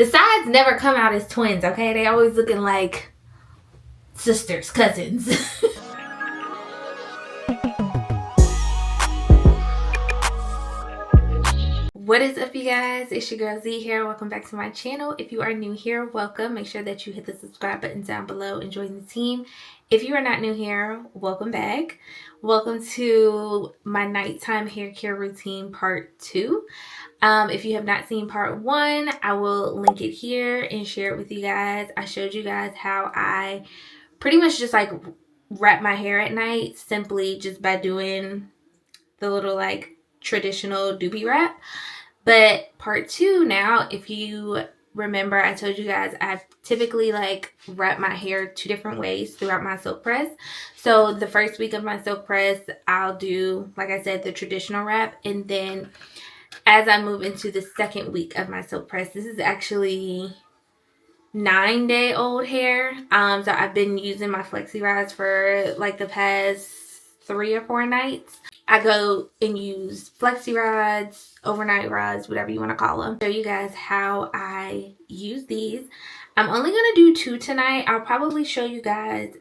The sides never come out as twins, okay? They always looking like sisters, cousins. What is up, you guys? It's your girl Z here. Welcome back to my channel. If you are new here, welcome. Make sure that you hit the subscribe button down below and join the team. If you are not new here, welcome back. Welcome to my nighttime hair care routine part 2. If you have not seen part 1, I will link it here and share it with you guys. I showed you guys how I pretty much just like wrap my hair at night simply just by doing the little like traditional doobie wrap. But part 2 now, if you remember, I told you guys I typically like wrap my hair 2 different ways throughout my silk press. So the first week of my silk press, I'll do, like I said, the traditional wrap. And then as I move into the second week of my silk press, this is actually 9-day-old hair. So I've been using my flexi rods for like the past 3 or 4 nights. I go and use flexi rods, overnight rods, whatever you want to call them. Show you guys how I use these. I'm only going to do 2 tonight. I'll probably show you guys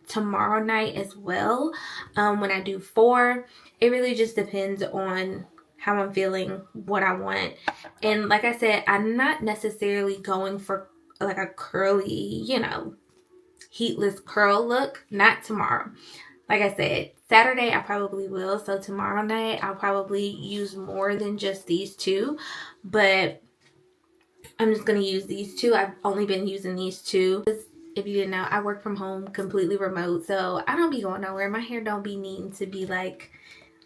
tomorrow night as well when I do 4. It really just depends on how I'm feeling, what I want. And like I said, I'm not necessarily going for like a curly, you know, heatless curl look. Not tomorrow. Like I said, Saturday I probably will. So tomorrow night I'll probably use more than just these 2. But I'm just going to use these 2. I've only been using these 2. If you didn't know, I work from home, completely remote. So I don't be going nowhere. My hair don't be needing to be like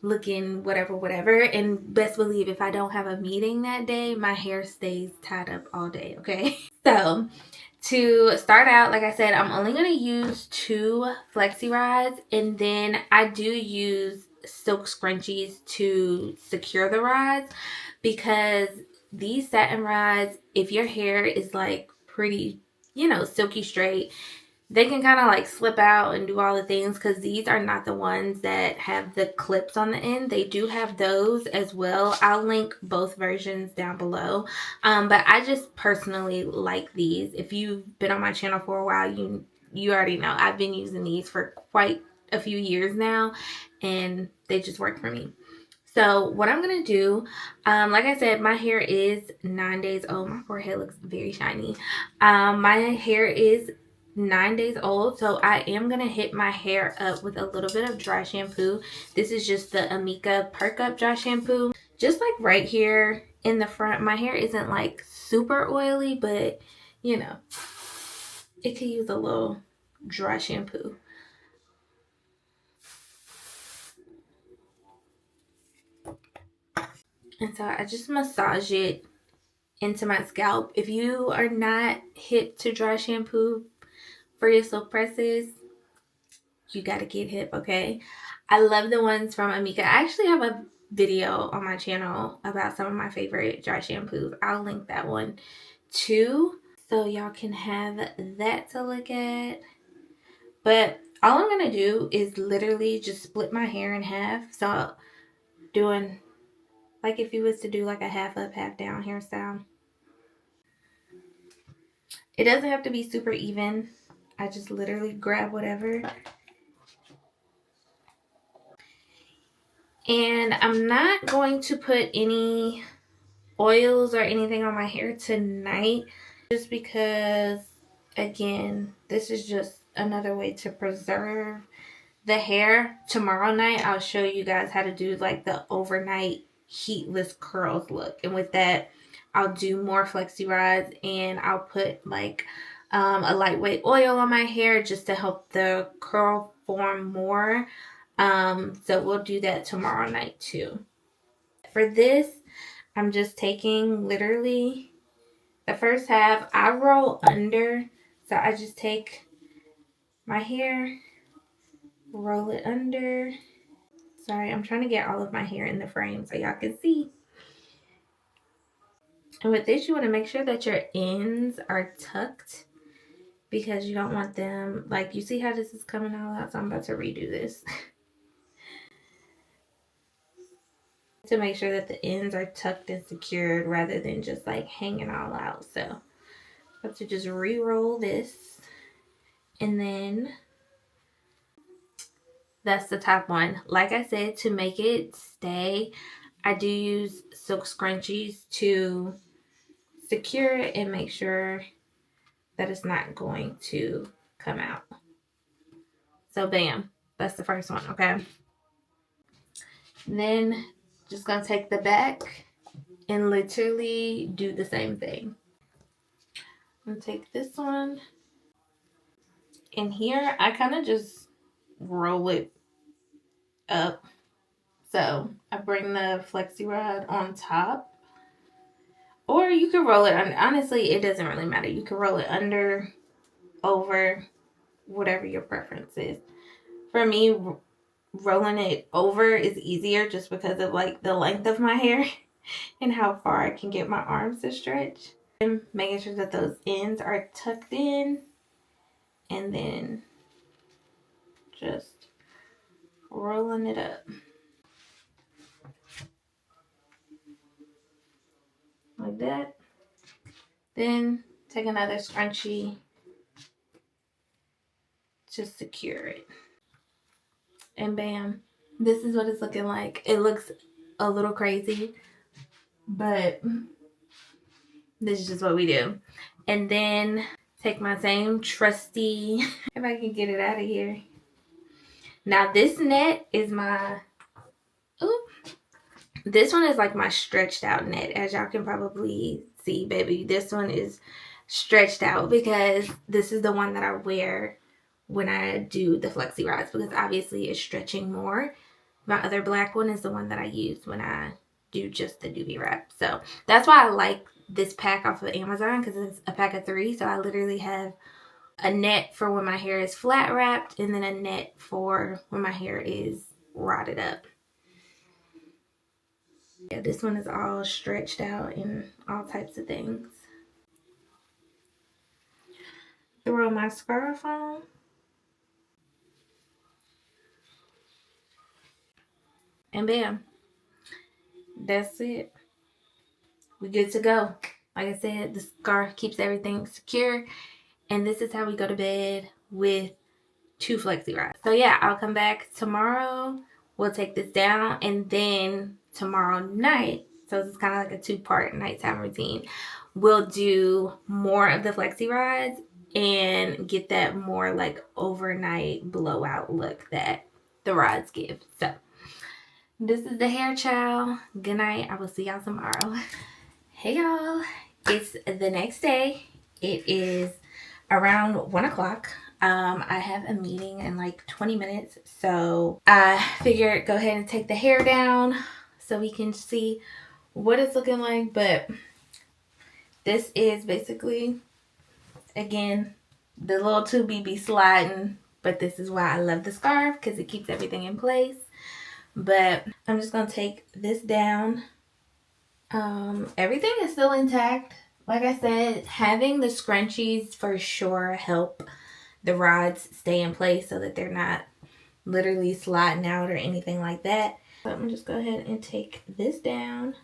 looking whatever. And best believe if I don't have a meeting that day, my hair stays tied up all day, okay? So to start out, like I said, I'm only going to use 2 flexi rods, and then I do use silk scrunchies to secure the rods, because these satin rods, if your hair is like pretty, you know, silky straight, they can kind of like slip out and do all the things, because these are not the ones that have the clips on the end. They do have those as well. I'll link both versions down below. But I just personally like these. If you've been on my channel for a while, you already know I've been using these for quite a few years now, and they just work for me. So what I'm going to do, like I said, my hair is 9 days old. My forehead looks very shiny. My hair is 9 days old, so I am gonna hit my hair up with a little bit of dry shampoo. This is just the Amika Perk Up dry shampoo, just like right here in the front. My hair isn't like super oily, but you know, it could use a little dry shampoo. And so I just massage it into my scalp. If you are not hip to dry shampoo for your silk presses, you gotta get hip, okay? I love the ones from Amika. I actually have a video on my channel about some of my favorite dry shampoos. I'll link that one too, so y'all can have that to look at. But all I'm gonna do is literally just split my hair in half. So doing like if you was to do like a half up, half down hairstyle. It doesn't have to be super even. I just literally grab whatever. And I'm not going to put any oils or anything on my hair tonight, just because, again, this is just another way to preserve the hair. Tomorrow night I'll show you guys how to do like the overnight heatless curls look, and with that I'll do more flexi rods, and I'll put like a lightweight oil on my hair just to help the curl form more. So we'll do that tomorrow night too. For this, I'm just taking literally the first half. I roll under, so I just take my hair, roll it under. Sorry, I'm trying to get all of my hair in the frame so y'all can see. And with this, you want to make sure that your ends are tucked, because you don't want them, like, you see how this is coming all out? So I'm about to redo this. To make sure that the ends are tucked and secured rather than just like hanging all out. So Have to just re-roll this, and then that's the top one. Like I said, to make it stay, I do use silk scrunchies to secure it and make sure that it's not going to come out. So bam, that's the first one, okay? Then just gonna take the back and literally do the same thing. I'm gonna take this one, and here I kind of just roll it up. So I bring the flexi rod on top, or you can roll it under. Honestly, it doesn't really matter. You can roll it under, over, whatever your preference is. For me, rolling it over is easier just because of like the length of my hair and how far I can get my arms to stretch. And making sure that those ends are tucked in, and then just rolling it up like that. Then take another scrunchie to secure it, and bam, this is what it's looking like. It looks a little crazy, but this is just what we do. And then take my same trusty, if I can get it out of here. Now this net is my, this one is like my stretched out net. As y'all can probably see, baby, this one is stretched out because this is the one that I wear when I do the flexi rods, because obviously it's stretching more. My other black one is the one that I use when I do just the doobie wrap. So that's why I like this pack off of Amazon, because it's a pack of 3. So I literally have a net for when my hair is flat wrapped, and then a net for when my hair is rodded up. Yeah, this one is all stretched out and all types of things. Throw my scarf on. And bam. That's it. We're good to go. Like I said, the scarf keeps everything secure. And this is how we go to bed with 2 flexi rods. So yeah, I'll come back tomorrow. We'll take this down, and then tomorrow night, so this is kind of like a 2-part nighttime routine, we'll do more of the flexi rods and get that more like overnight blowout look that the rods give. So this is the hair chow. Good night. I will see y'all tomorrow. Hey y'all, it's the next day. It is around 1 o'clock. I have a meeting in like 20 minutes, so I figured go ahead and take the hair down so we can see what it's looking like. But this is basically, again, the little 2BB sliding, but this is why I love the scarf, because it keeps everything in place. But I'm just gonna take this down. Everything is still intact. Like I said, having the scrunchies for sure help the rods stay in place so that they're not literally sliding out or anything like that. So I'm just go ahead and take this down,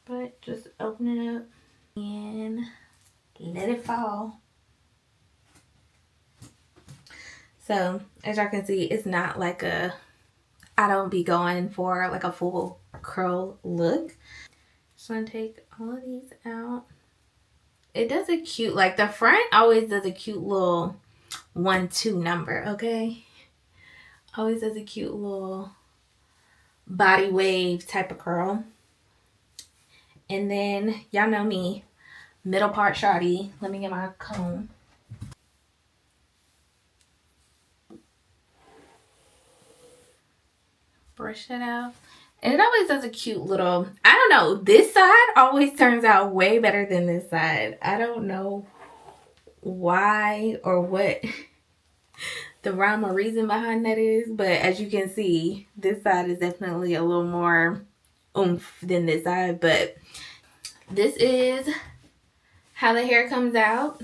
but just open it up and let it fall. So as y'all can see, it's not like a, I don't be going for like a full curl look. So I'm gonna take all of these out. It does a cute, like the front always does a cute little 1-2 number, okay? Always does a cute little body wave type of curl. And then y'all know me, middle part shardy. Let me get my comb. Brush that out. And it always does a cute little, I don't know, this side always turns out way better than this side. I don't know why or what the rhyme or reason behind that is, but as you can see, this side is definitely a little more oomph than this side. But this is how the hair comes out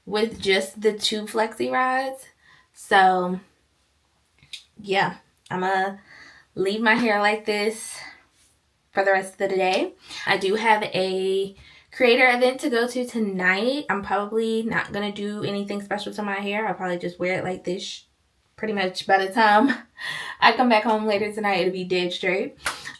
with just the 2 flexi rods. So yeah, I'm gonna leave my hair like this for the rest of the day. I do have a creator event to go to tonight. I'm probably not gonna do anything special to my hair. I'll probably just wear it like this pretty much by the time I come back home later tonight. It'll be dead straight.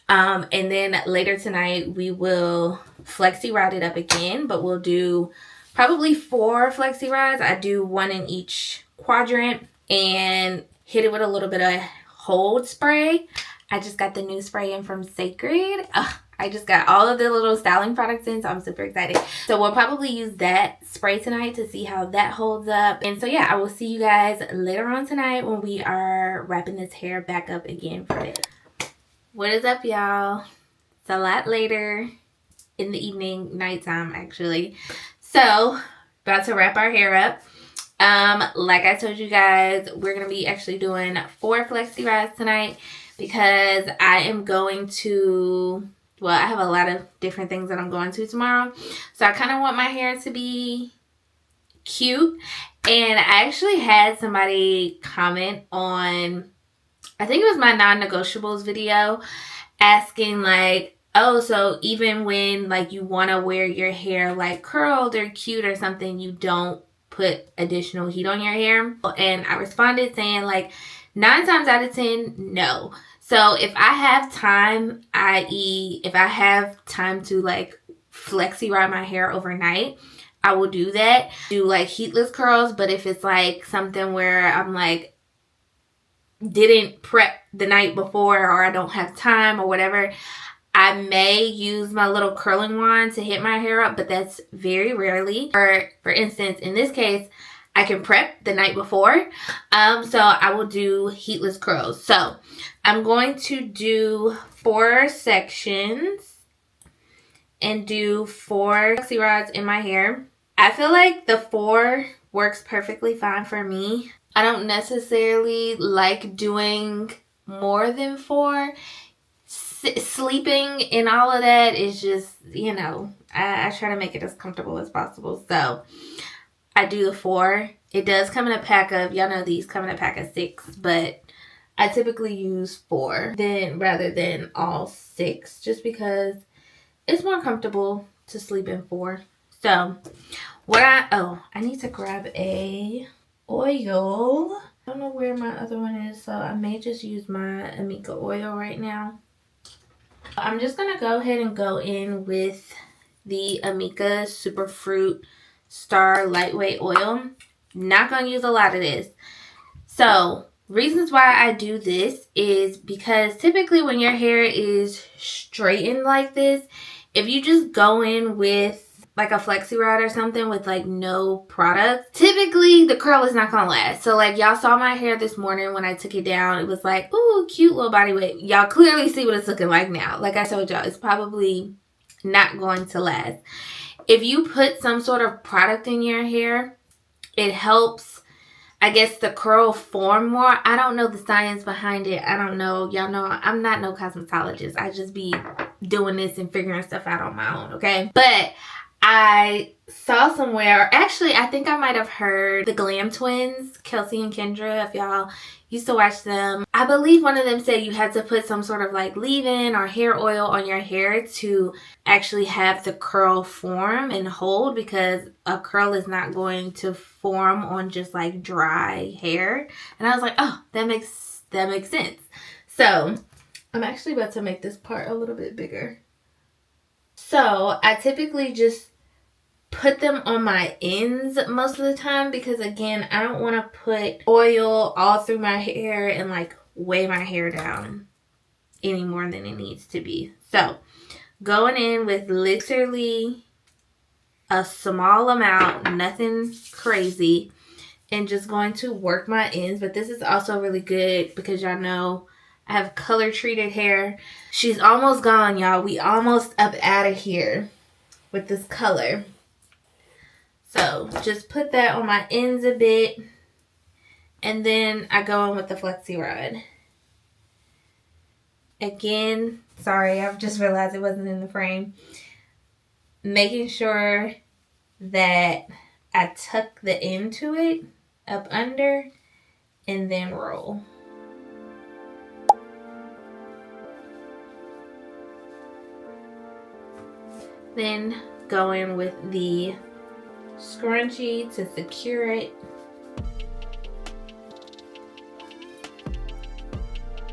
And then later tonight we will flexi rod it up again, but we'll do probably 4 flexi rods. I do 1 in each quadrant and hit it with a little bit of hold spray. I just got the new spray in from Sacred. I just got all of the little styling products in, so I'm super excited. So we'll probably use that spray tonight to see how that holds up. And so yeah, I will see you guys later on tonight when we are wrapping this hair back up again for it. What is up, y'all? It's a lot later in the evening, nighttime actually. So about to wrap our hair up. Like I told you guys, we're gonna be actually doing 4 flexi rods tonight because I am going to, well, I have a lot of different things that I'm going to tomorrow. So I kind of want my hair to be cute. And I actually had somebody comment on, I think it was my non-negotiables video, asking like, oh, so even when like you want to wear your hair like curled or cute or something, you don't put additional heat on your hair? And I responded saying like 9 times out of 10, no. So if I have time, i.e. if I have time to like flexi rod my hair overnight, I will do that. Do like heatless curls. But if it's like something where I'm like, didn't prep the night before or I don't have time or whatever, I may use my little curling wand to hit my hair up, but that's very rarely. For instance, in this case, I can prep the night before. So I will do heatless curls. So I'm going to do 4 sections and do 4 flexi rods in my hair. I feel like the 4 works perfectly fine for me. I don't necessarily like doing more than 4. Sleeping and all of that is just, you know, I try to make it as comfortable as possible. So I do the 4. It does come in a pack of, y'all know these come in a pack of 6, but I typically use 4 rather than all 6, just because it's more comfortable to sleep in 4. So I need to grab a oil. I don't know where my other one is, so I may just use my Amika oil right now. I'm just gonna go ahead and go in with the Amika Superfruit Star Lightweight Oil. Not gonna use a lot of this. So reasons why I do this is because typically when your hair is straightened like this, if you just go in with like a flexi rod or something with like no product, typically the curl is not gonna last. So like y'all saw my hair this morning when I took it down, it was like, ooh, cute little body wave. Y'all clearly see what it's looking like now. Like I told y'all, it's probably not going to last. If you put some sort of product in your hair, it helps, I guess, the curl form more. I don't know the science behind it. I don't know. Y'all know I'm not no cosmetologist. I just be doing this and figuring stuff out on my own, okay? But I saw somewhere, actually I think I might have heard the Glam Twins, Kelsey and Kendra, if y'all used to watch them. I believe one of them said you had to put some sort of like leave-in or hair oil on your hair to actually have the curl form and hold, because a curl is not going to form on just like dry hair. And I was like, oh, that makes sense. So I'm actually about to make this part a little bit bigger. So I typically just put them on my ends most of the time because, again, I don't want to put oil all through my hair and like weigh my hair down any more than it needs to be. So going in with literally a small amount, nothing crazy, and just going to work my ends. But this is also really good because y'all know I have color treated hair. She's almost gone, y'all. We almost up out of here with this color. So just put that on my ends a bit, and then I go in with the flexi rod. Again, sorry, I've just realized it wasn't in the frame. Making sure that I tuck the end to it up under and then roll. Then go in with the scrunchie to secure it.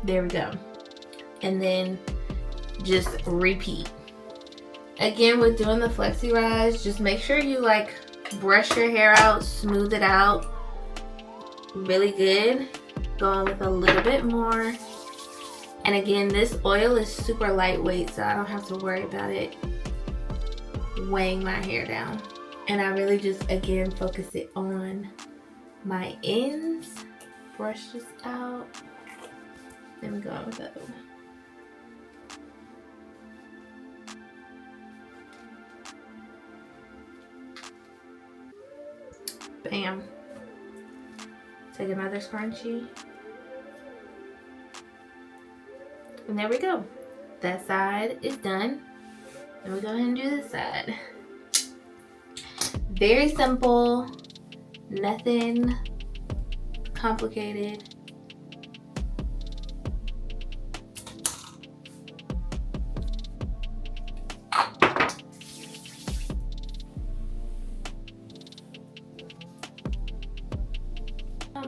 There we go. And then just repeat. Again, with doing the flexi rise, just make sure you like brush your hair out, smooth it out really good. Going with a little bit more. And again, this oil is super lightweight, so I don't have to worry about it weighing my hair down. And I really just, again, focus it on my ends. Brush this out. Then we go on with the other one. Bam. Take another scrunchie. And there we go. That side is done. And we go ahead and do this side. Very simple. Nothing complicated.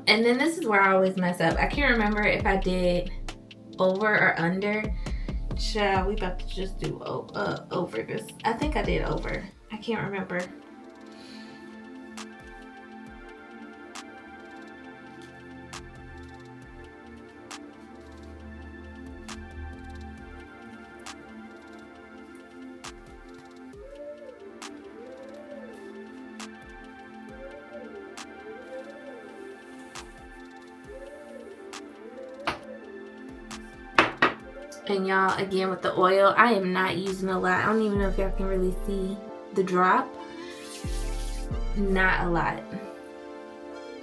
And then this is where I always mess up. I can't remember if I did over or under. Child, we about to just do over this. I think I did over. I can't remember. And y'all, again with the oil, I am not using a lot. I don't even know if y'all can really see the drop. Not a lot.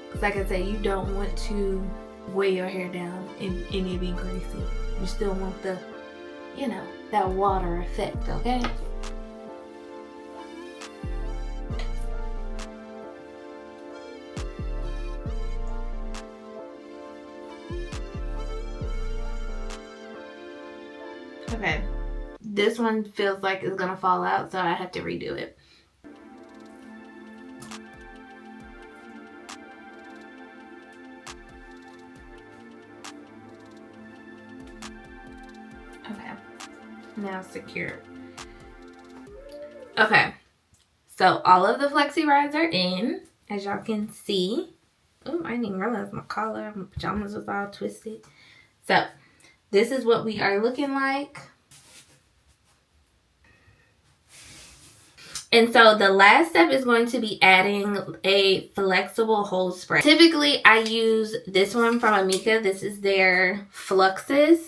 Because like I said, you don't want to weigh your hair down and it be greasy. You still want the, you know, that water effect, okay? Okay, this one feels like it's gonna fall out, so I have to redo it. Okay, now secure. Okay, so all of the flexi rides are in, as y'all can see. Oh, I didn't even realize my collar, my pajamas was all twisted. So this is what we are looking like. And so the last step is going to be adding a flexible hold spray. Typically, I use this one from Amika. This is their Fluxus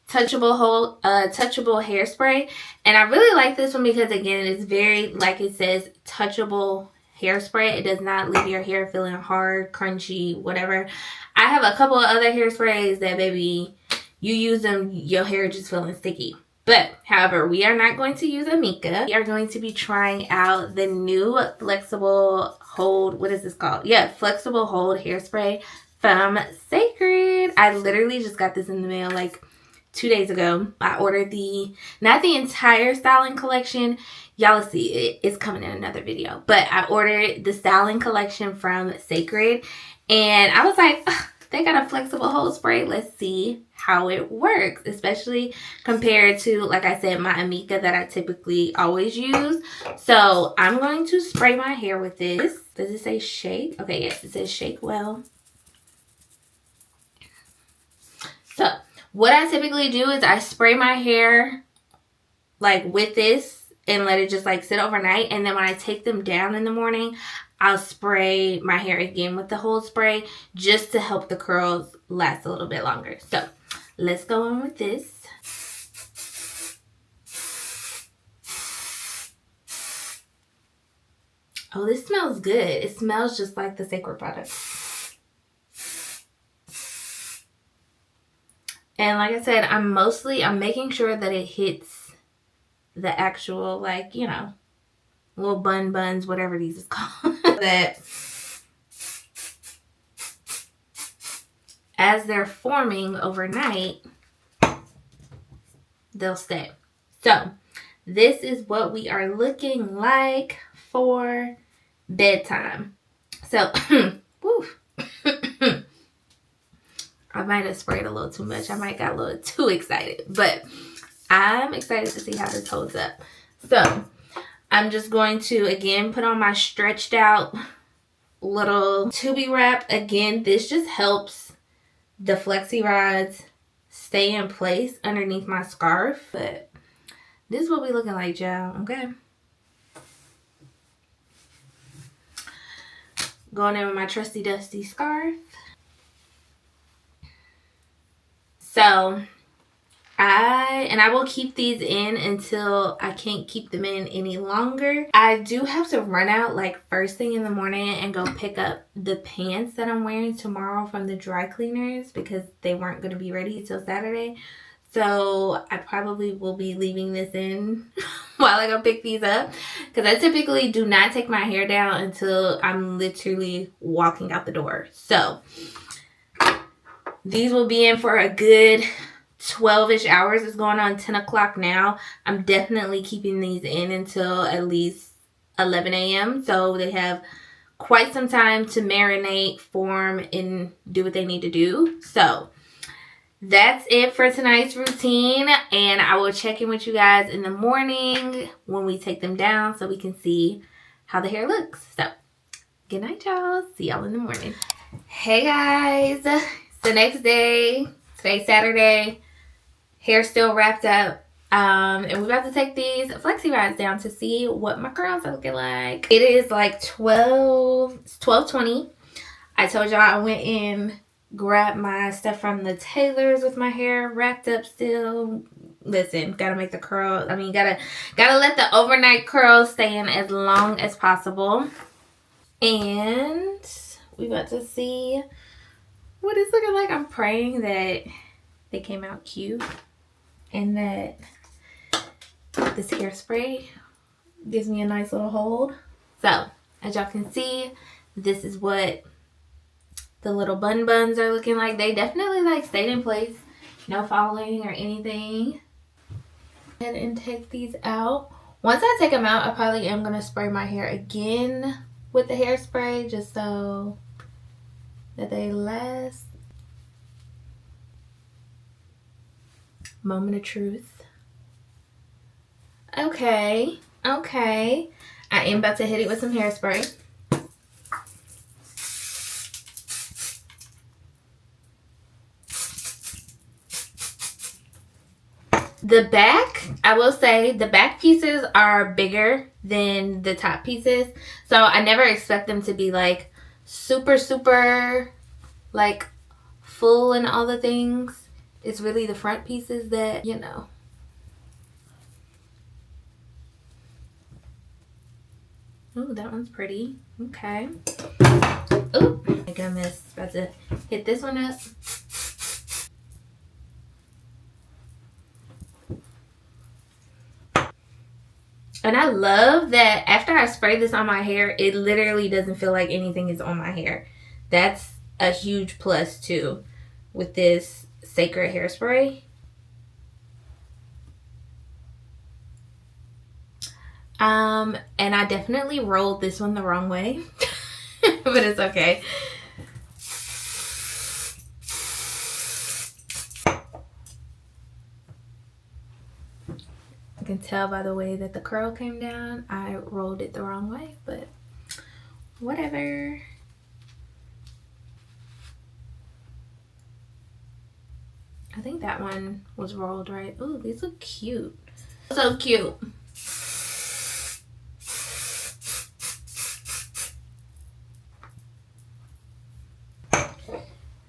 touchable hairspray. And I really like this one because, again, it's very, like it says, touchable hairspray. It does not leave your hair feeling hard, crunchy, whatever. I have a couple of other hairsprays that, baby, you use them, your hair just feeling sticky. But, however, we are not going to use Amika. We are going to be trying out the new flexible hold, what is this called? Yeah, flexible hold hairspray from Sacred. I literally just got this in the mail like 2 days ago. I ordered not the entire styling collection. Y'all will see, it's coming in another video. But I ordered the styling collection from Sacred. And I was like, they got a flexible hold spray. Let's see how it works, especially compared to, like I said, my Amika that I typically always use. So I'm going to spray my hair with this. Does it say shake? Okay, yes, it says shake well. So what I typically do is I spray my hair like with this and let it just like sit overnight. And then when I take them down in the morning, I'll spray my hair again with the hold spray just to help the curls last a little bit longer. So let's go on with this. Oh, this smells good. It smells just like the Sacred product. And like I said, I'm making sure that it hits the actual, like, you know, little buns, whatever these is called. That as they're forming overnight, they'll stay. So this is what we are looking like for bedtime. So, woo. I might have sprayed a little too much. I might got a little too excited, but I'm excited to see how this holds up. So, I'm just going to, again, put on my stretched out little tubey wrap. Again, this just helps the flexi rods stay in place underneath my scarf. But this is what we looking like, y'all. Okay. Going in with my trusty dusty scarf. So I will keep these in until I can't keep them in any longer. I do have to run out like first thing in the morning and go pick up the pants that I'm wearing tomorrow from the dry cleaners because they weren't going to be ready till Saturday. So I probably will be leaving this in while I go pick these up, because I typically do not take my hair down until I'm literally walking out the door. So these will be in for a good 12-ish hours. It's going on 10 o'clock now. I'm definitely keeping these in until at least 11 a.m. So they have quite some time to marinate, form, and do what they need to do. So that's it for tonight's routine. And I will check in with you guys in the morning when we take them down so we can see how the hair looks. So good night, y'all. See y'all in the morning. Hey, guys. It's the next day. Today's Saturday. Hair still wrapped up. And we're about to take these flexi rods down to see what my curls are looking like. It is like 12:20. I told y'all I went in, grabbed my stuff from the tailors with my hair wrapped up still. Listen, gotta make the curl. I mean, gotta let the overnight curls stay in as long as possible. And we about to see what it's looking like. I'm praying that they came out cute and that this hairspray gives me a nice little hold. So, as y'all can see, this is what the little buns are looking like. They definitely like stayed in place. No falling or anything. Go ahead and take these out. Once I take them out, I probably am going to spray my hair again with the hairspray just so that they last. Moment of truth. Okay. I am about to hit it with some hairspray. The back, I will say, the back pieces are bigger than the top pieces. So I never expect them to be like super like full and all the things. It's really the front pieces that, you know. Ooh, that one's pretty. Okay. Ooh, my goodness. About to hit this one up. And I love that after I spray this on my hair, it literally doesn't feel like anything is on my hair. That's a huge plus too with this Sacred hairspray. And I definitely rolled this one the wrong way, but it's okay. I can tell by the way that the curl came down, I rolled it the wrong way, but whatever. I think that one was rolled right. Ooh, these look cute. So cute.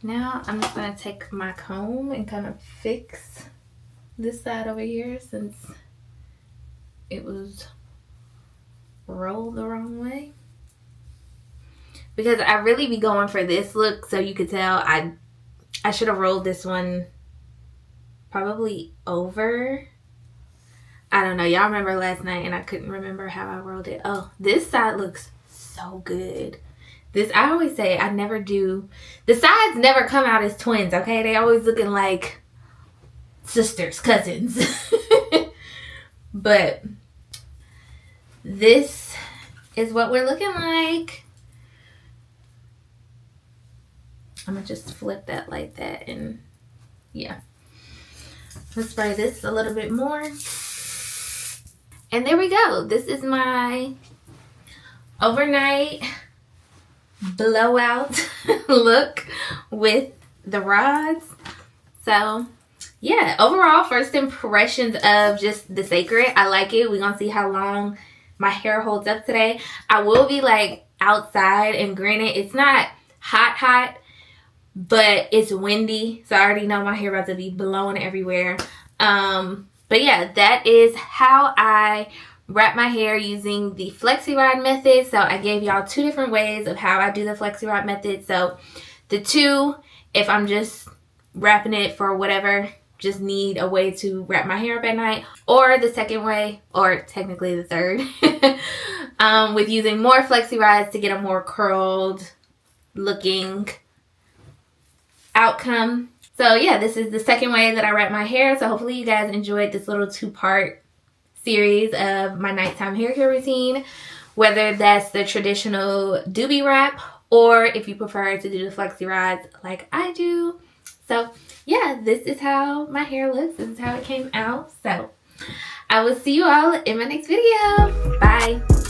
Now I'm just going to take my comb and kind of fix this side over here since it was rolled the wrong way. Because I really be going for this look, so you could tell I should have rolled this one probably over. I don't know. Y'all remember last night and I couldn't remember how I rolled it. Oh, this side looks so good. This, I always say, I never do. The sides never come out as twins, okay? They always looking like sisters, cousins. But this is what we're looking like. I'm gonna just flip that like that, and yeah. Let's spray this a little bit more. And there we go. This is my overnight blowout look with the rods. So yeah, overall first impressions of just the Sacred. I like it. We're gonna see how long my hair holds up today. I will be like outside, and granted it's not hot, but it's windy, so I already know my hair about to be blowing everywhere. But yeah, that is how I wrap my hair using the flexi rod method. So I gave y'all 2 different ways of how I do the flexi rod method. So the 2, if I'm just wrapping it for whatever, just need a way to wrap my hair up at night, or the second way, or technically the third, with using more flexi rods to get a more curled looking outcome. So yeah, this is the second way that I wrap my hair. So hopefully you guys enjoyed this little 2-part series of my nighttime hair care routine, whether that's the traditional doobie wrap, or if you prefer to do the flexi rods like I do. So yeah, this is how my hair looks. This is how it came out. So I will see you all in my next video. Bye.